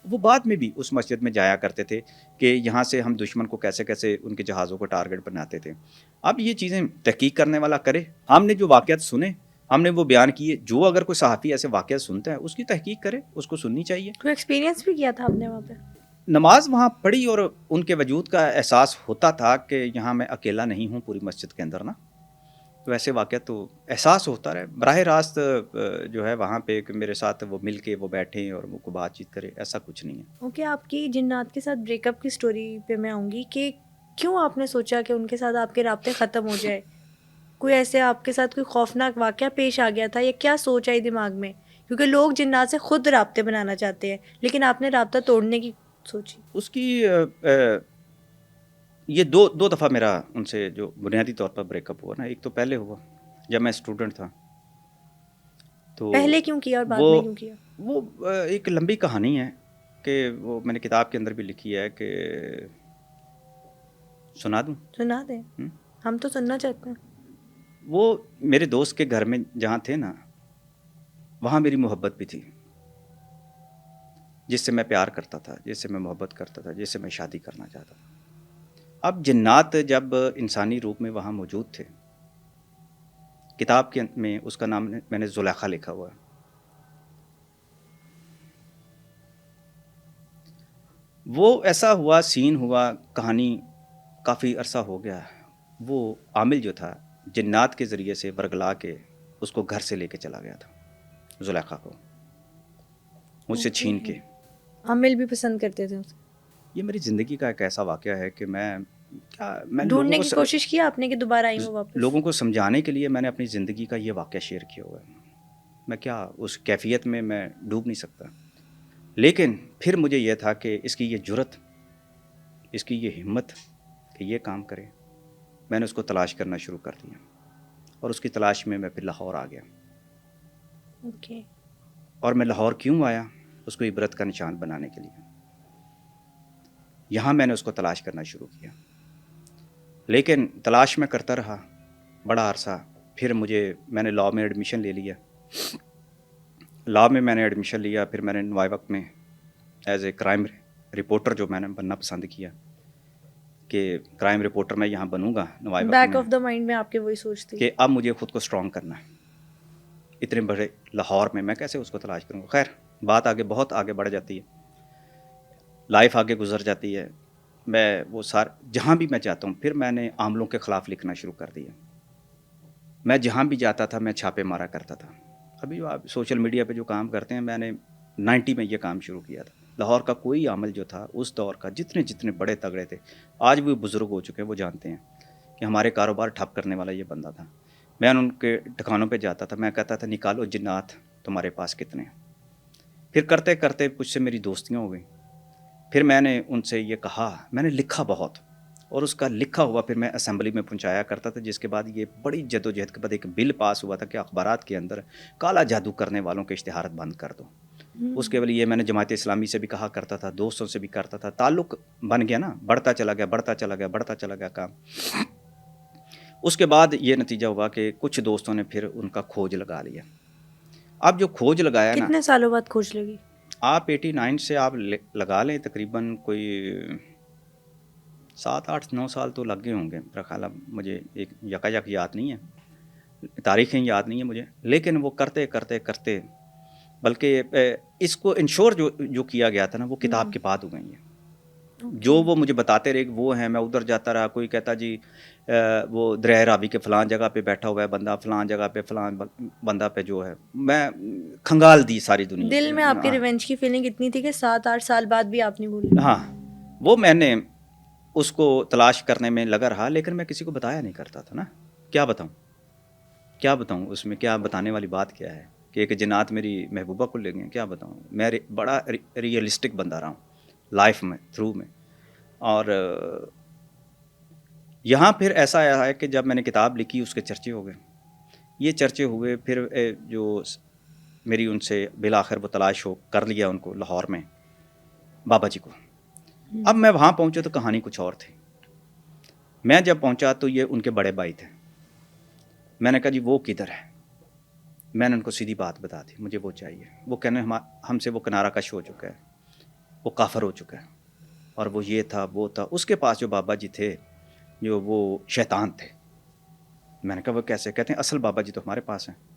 وہ بعد میں بھی اس مسجد میں جایا کرتے تھے کہ یہاں سے ہم دشمن کو کیسے کیسے ان کے جہازوں کو ٹارگٹ بناتے تھے. اب یہ چیزیں تحقیق کرنے والا کرے. ہم نے جو واقعات سنے ہم نے وہ بیان کیے. جو اگر کوئی صحافی ایسے واقعات سنتا ہے اس کی تحقیق کرے, اس کو سننی چاہیے. کوئی ایکسپیرینس بھی کیا تھا آپ نے وہاں پہ؟ نماز وہاں پڑھی اور ان کے وجود کا احساس ہوتا تھا کہ یہاں میں اکیلا نہیں ہوں پوری مسجد کے اندر نا. تو ایسے واقعات تو احساس ہوتا رہے. براہ راست جو ہے وہاں پہ کہ میرے ساتھ وہ مل کے وہ بیٹھیں اور وہ کو بات چیت کرے, ایسا کچھ نہیں ہے. اوکے، آپ کی جنات کے ساتھ بریک اپ کی سٹوری پہ میں آؤں گی کہ کیوں آپ نے سوچا کہ ان کے ساتھ آپ کے رابطے ختم ہو جائے؟ کوئی ایسے آپ کے ساتھ کوئی خوفناک واقعہ پیش آ گیا تھا یا کیا سوچ آئی دماغ میں؟ کیونکہ لوگ جنات سے خود رابطے بنانا چاہتے ہیں لیکن آپ نے رابطہ توڑنے کی سوچی. اس کی یہ دو دفعہ میرا ان سے جو بنیادی طور پر بریک اپ ہوا نا. ایک تو پہلے ہوا جب میں اسٹوڈنٹ تھا. تو پہلے کیوں کیا اور بعد وہ میں کیوں کیا؟ وہ ایک لمبی کہانی ہے کہ وہ میں نے کتاب کے اندر بھی لکھی ہے کہ سنا دوں. سنا دیں، ہم تو سننا چاہتے ہیں. وہ میرے دوست کے گھر میں جہاں تھے نا وہاں میری محبت بھی تھی, جس سے میں پیار کرتا تھا, جس سے میں محبت کرتا تھا, جس سے میں شادی کرنا چاہتا تھا. اب جنات جب انسانی روپ میں وہاں موجود تھے, کتاب کے میں اس کا نام میں نے زلیخا لکھا ہوا ہے. وہ ایسا ہوا, سین ہوا, کہانی کافی عرصہ ہو گیا. وہ عامل جو تھا جنات کے ذریعے سے برگلا کے اس کو گھر سے لے کے چلا گیا تھا زلیخا کو, مجھ سے چھین کے. عامل بھی پسند کرتے تھے اسے؟ یہ میری زندگی کا ایک ایسا واقعہ ہے کہ میں ڈھونڈنے کی کوشش کی آپ نے کہ دوبارہ آئیں وہ واپس؟ لوگوں کو سمجھانے کے لیے میں نے اپنی زندگی کا یہ واقعہ شیئر کیا ہوا ہے. میں کیا اس کیفیت میں ڈوب نہیں سکتا, لیکن پھر مجھے یہ تھا کہ اس کی یہ جرت, اس کی یہ ہمت کہ یہ کام کرے. میں نے اس کو تلاش کرنا شروع کر دیا اور اس کی تلاش میں پھر لاہور آ گیا. اوکے. اور میں لاہور کیوں آیا؟ اس کو عبرت کا نشان بنانے کے لیے. یہاں میں نے اس کو تلاش کرنا شروع کیا, لیکن تلاش میں کرتا رہا بڑا عرصہ. پھر میں نے لاء میں ایڈمیشن لے لیا. لاء میں نے ایڈمیشن لیا. پھر میں نے نوائے وقت میں ایز اے کرائم رپورٹر جو میں نے بننا پسند کیا کہ کرائم رپورٹر میں یہاں بنوں گا نوائے وقت بیک میں, آف دا مائنڈ میں آپ کے وہی سوچ تھی کہ اب مجھے خود کو اسٹرانگ کرنا ہے. اتنے بڑے لاہور میں کیسے اس کو تلاش کروں گا؟ خیر بات آگے بہت آگے بڑھ جاتی ہے, لائف آگے گزر جاتی ہے. میں وہ جہاں بھی میں جاتا ہوں, پھر میں نے عاملوں کے خلاف لکھنا شروع کر دیا. میں جہاں بھی جاتا تھا میں چھاپے مارا کرتا تھا. ابھی جو آپ سوشل میڈیا پہ جو کام کرتے ہیں, میں نے 90 میں یہ کام شروع کیا تھا. لاہور کا کوئی عامل جو تھا اس دور کا, جتنے بڑے تگڑے تھے, آج وہ بزرگ ہو چکے ہیں, وہ جانتے ہیں کہ ہمارے کاروبار ٹھپ کرنے والا یہ بندہ تھا. میں ان کے ٹھکانوں پہ جاتا تھا, میں کہتا تھا نکالو جنات تمہارے پاس کتنے ہیں. پھر کرتے کرتے کچھ سے میری دوستیاں ہو گئیں. پھر میں نے ان سے یہ کہا, میں نے لکھا بہت, اور اس کا لکھا ہوا پھر میں اسمبلی میں پہنچایا کرتا تھا. جس کے بعد یہ بڑی جدوجہد کے بعد ایک بل پاس ہوا تھا کہ اخبارات کے اندر کالا جادو کرنے والوں کے اشتہارات بند کر دو. اس کے لیے میں نے جماعت اسلامی سے بھی کہا کرتا تھا, دوستوں سے بھی کرتا تھا. تعلق بن گیا نا, بڑھتا چلا گیا کام. اس کے بعد یہ نتیجہ ہوا کہ کچھ دوستوں نے پھر ان کا کھوج لگا لیا. اب جو کھوج لگایا نا, کتنے سالوں بعد کھوج لگی؟ آپ 89 سے آپ لگا لیں تقریباً کوئی 7-8-9 سال تو لگ گئے ہوں گے میرا خیال ہے. مجھے ایک یک یاد نہیں ہے, تاریخیں یاد نہیں ہیں مجھے, لیکن وہ کرتے کرتے بلکہ اس کو انشور جو کیا گیا تھا نا, وہ کتاب کے بعد ہو گئی ہیں. جو وہ مجھے بتاتے رہے وہ ہیں, میں ادھر جاتا رہا. کوئی کہتا جی وہ دریائے راوی کے فلان جگہ پہ بیٹھا ہوا ہے بندہ, فلان جگہ پہ فلان بندہ پہ جو ہے. میں کھنگال دی ساری دنیا دل سے. میں آپ کے ریونج کی فیلنگ اتنی تھی کہ 7-8 سال بعد بھی آپ نہیں بھولے؟ ہاں, وہ میں نے اس کو تلاش کرنے میں لگا رہا, لیکن میں کسی کو بتایا نہیں کرتا تھا نا. کیا بتاؤں اس میں, کیا بتانے والی بات کیا ہے کہ ایک جنات میری محبوبہ کو لے گئے, کیا بتاؤں. میں بڑا ریئلسٹک بندہ رہا ہوں لائف میں, تھرو میں. اور یہاں پھر ایسا آیا ہے کہ جب میں نے کتاب لکھی اس کے چرچے ہو گئے. یہ چرچے ہوئے, پھر جو میری ان سے بالآخر وہ تلاش کر لیا ان کو لاہور میں بابا جی کو. اب میں وہاں پہنچا تو کہانی کچھ اور تھی. میں جب پہنچا تو یہ ان کے بڑے بھائی تھے. میں نے کہا جی وہ کدھر ہے؟ میں نے ان کو سیدھی بات بتا دی, مجھے وہ چاہیے. وہ کہنے ہم سے وہ کنارہ کش ہو چکا ہے. وہ کافر ہو چکا ہے، اور وہ یہ تھا وہ تھا. اس کے پاس جو بابا جی تھے جو وہ شیطان تھے. میں نے کہا وہ کیسے؟ کہتے ہیں اصل بابا جی تو ہمارے پاس ہیں.